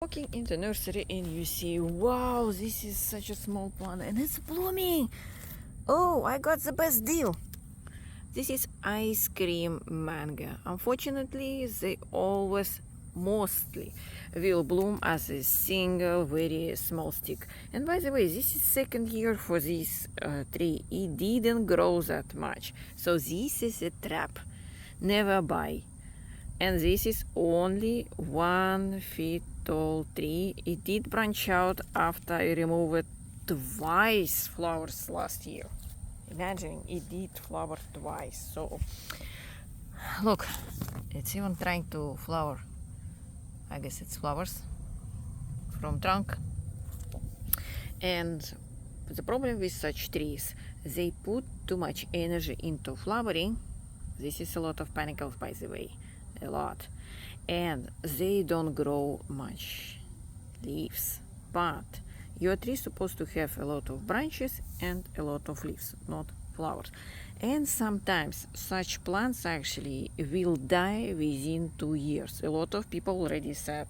Walking in the nursery and you see, wow, this is such a small plant and it's blooming. Oh, I got the best deal. This is ice cream mango. Unfortunately, they always mostly will bloom as a single very small stick. And by the way, this is second year for this tree. It didn't grow that much. So this is a trap. Never buy. And this is only 1 feet tall tree. It did branch out after I removed twice flowers last year. Imagine, it did flower twice. So look, it's even trying to flower. I guess it's flowers from trunk. And the problem with such trees, they put too much energy into flowering. This is a lot of panicles, by the way. A lot, and they don't grow much leaves, but your tree is supposed to have a lot of branches and a lot of leaves, not flowers. And sometimes such plants actually will die within 2 years. A lot of people already said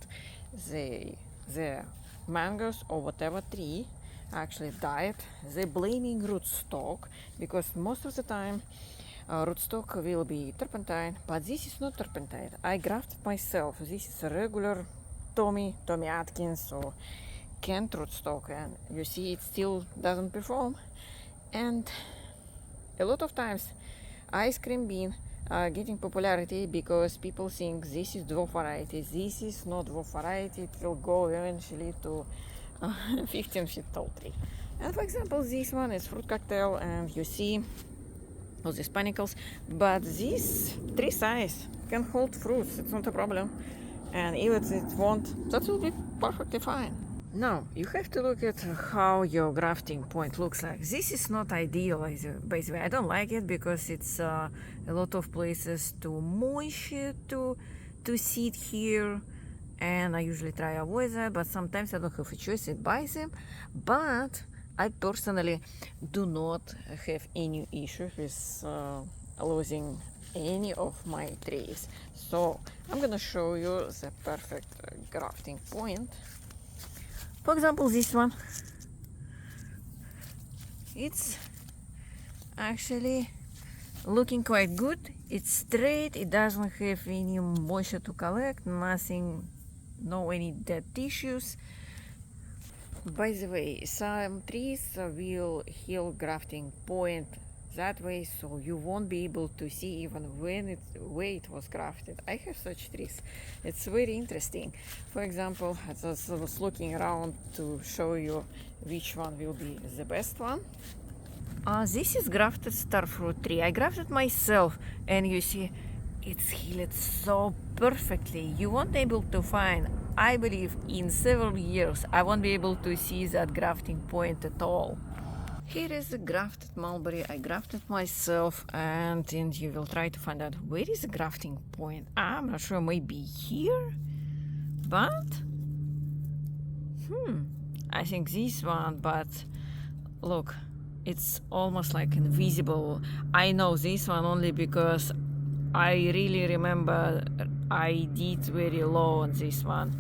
the mangoes or whatever tree actually died. They're blaming rootstock because most of the time rootstock will be turpentine, but this is not turpentine. I grafted myself. This is a regular Tommy Atkins or canned rootstock, and you see it still doesn't perform. And a lot of times ice cream bean are getting popularity because people think this is dwarf variety. This is not dwarf variety. It will go eventually to 15 feet tall tree. And for example, this one is fruit cocktail, and you see all these panicles, but this tree size can hold fruits. It's not a problem, and even if it won't, that will be perfectly fine. Now you have to look at how your grafting point looks like. This is not ideal, by the way. I don't like it because it's a lot of places to moisture to sit here, and I usually try to avoid that, but sometimes I don't have a choice to buy them. But I personally do not have any issue with losing any of my trees. So I'm gonna show you the perfect grafting point. For example, this one. It's actually looking quite good. It's straight, it doesn't have any moisture to collect, nothing, no any dead tissues. By the way, some trees will heal grafting point that way, so you won't be able to see even where it was grafted. I have such trees. It's very interesting. For example, I was looking around to show you which one will be the best one. This is grafted starfruit tree. I grafted myself, and you see it's healed so perfectly. You won't be able to find, I believe, in several years, I won't be able to see that grafting point at all. Here is the grafted mulberry. I grafted myself, and you will try to find out where is the grafting point. I'm not sure, maybe here, but I think this one, but look, it's almost like invisible. I know this one only because I really remember I did very low on this one.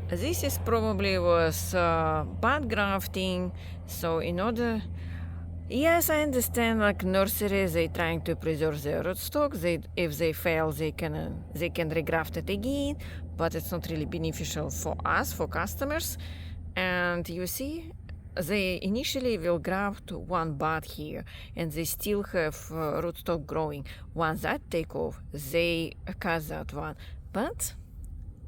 This is probably was bad grafting, so in order, yes, I understand, like nursery, they trying to preserve their rootstock. If they fail, they can regraft it again, but it's not really beneficial for us, for customers. And you see, they initially will graft one bud here, and they still have rootstock growing. Once that take off, they cut that one. But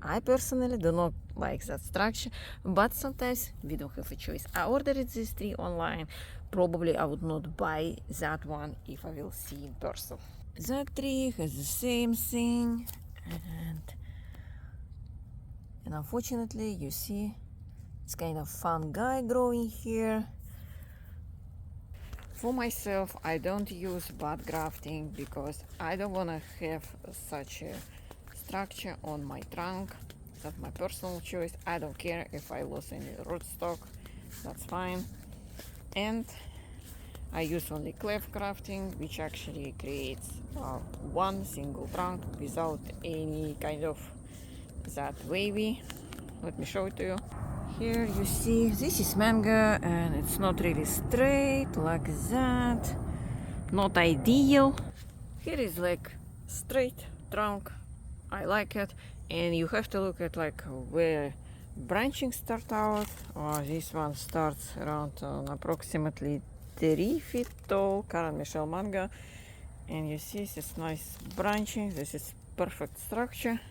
I personally do not like that structure, but sometimes we don't have a choice. I ordered this tree online. Probably I would not buy that one if I will see in person. That tree has the same thing, and unfortunately, you see, it's kind of fungi growing here. For myself, I don't use bud grafting because I don't want to have such a structure on my trunk. That's my personal choice. I don't care if I lose any rootstock, that's fine. And I use only cleft grafting, which actually creates one single trunk without any kind of that wavy Let me show it to you. Here you see, this is mango and it's not really straight like that. Not ideal. Here is like straight trunk. I like it. And you have to look at like where branching start out. Oh, this one starts around approximately 3 feet tall, Karen Michelle mango. And you see this nice branching. This is perfect structure.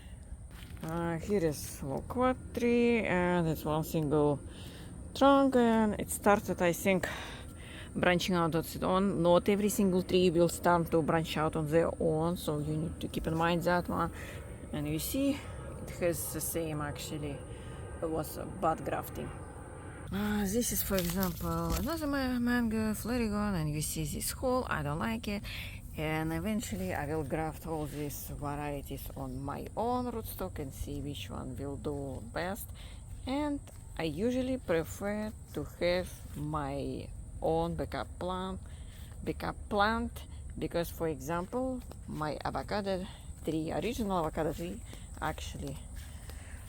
Here is loquat tree and it's one single trunk, and it started, I think, branching out on its own. Not every single tree will start to branch out on their own, so you need to keep in mind that one. And you see it has the same, actually, it was bud grafting. This is, for example, another mango Florigon, and you see this hole. I don't like it, and eventually I will graft all these varieties on my own rootstock and see which one will do best. And I usually prefer to have my own backup plant because, for example, my avocado tree, original avocado tree, actually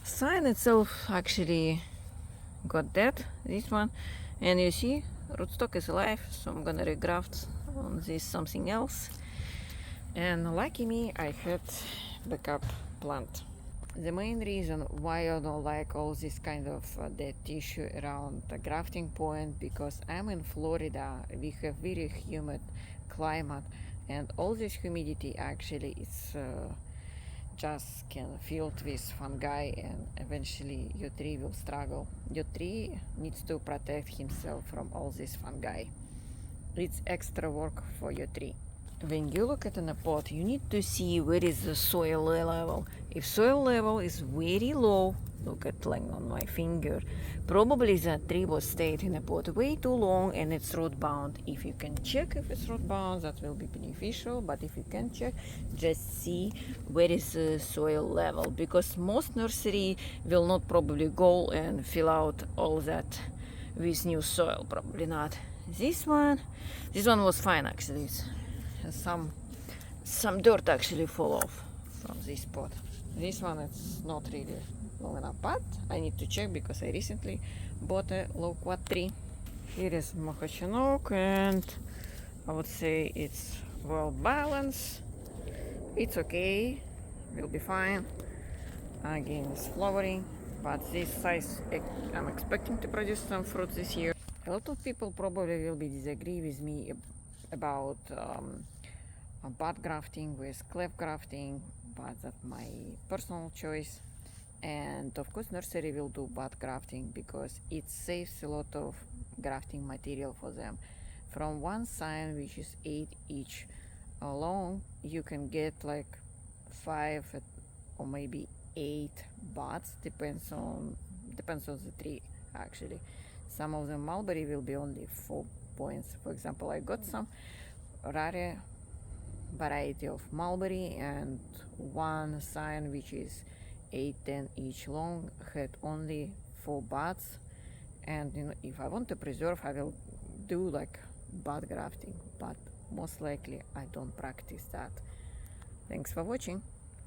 sign itself actually got dead, this one, and you see rootstock is alive, so I'm gonna regraft on this something else. And lucky me, I had backup plant. The main reason why I don't like all this kind of dead tissue around the grafting point, because I'm in Florida, we have very humid climate, and all this humidity actually is just can filled with fungi, and eventually your tree will struggle. Your tree needs to protect himself from all this fungi. It's extra work for your tree. When you look at in a pot, you need to see where is the soil level. If soil level is very low, look at like on my finger, probably that tree was stayed in a pot way too long and it's root bound. If you can check if it's root bound, that will be beneficial, but if you can't check, just see where is the soil level, because most nursery will not probably go and fill out all that with new soil, probably not. This one was fine actually. Some dirt actually fall off from this pot. This one it's not really long enough, but I need to check because I recently bought a loquat tree. Here is Mahochin oak, and I would say it's well balanced. It's okay, will be fine. Again, it's flowering, but this size I'm expecting to produce some fruit this year. A lot of people probably will be disagree with me about bud grafting with cleft grafting, but that's my personal choice. And of course nursery will do bud grafting because it saves a lot of grafting material for them. From one sign, which is 8 each long, you can get like 5 or maybe 8 buds, depends on the tree actually. Some of the mulberry will be only 4 points. For example, I got some rare variety of mulberry, and one sign which is 8-10 each long had only 4 buds. And if I want to preserve, I will do like bud grafting, but most likely I don't practice that. Thanks for watching.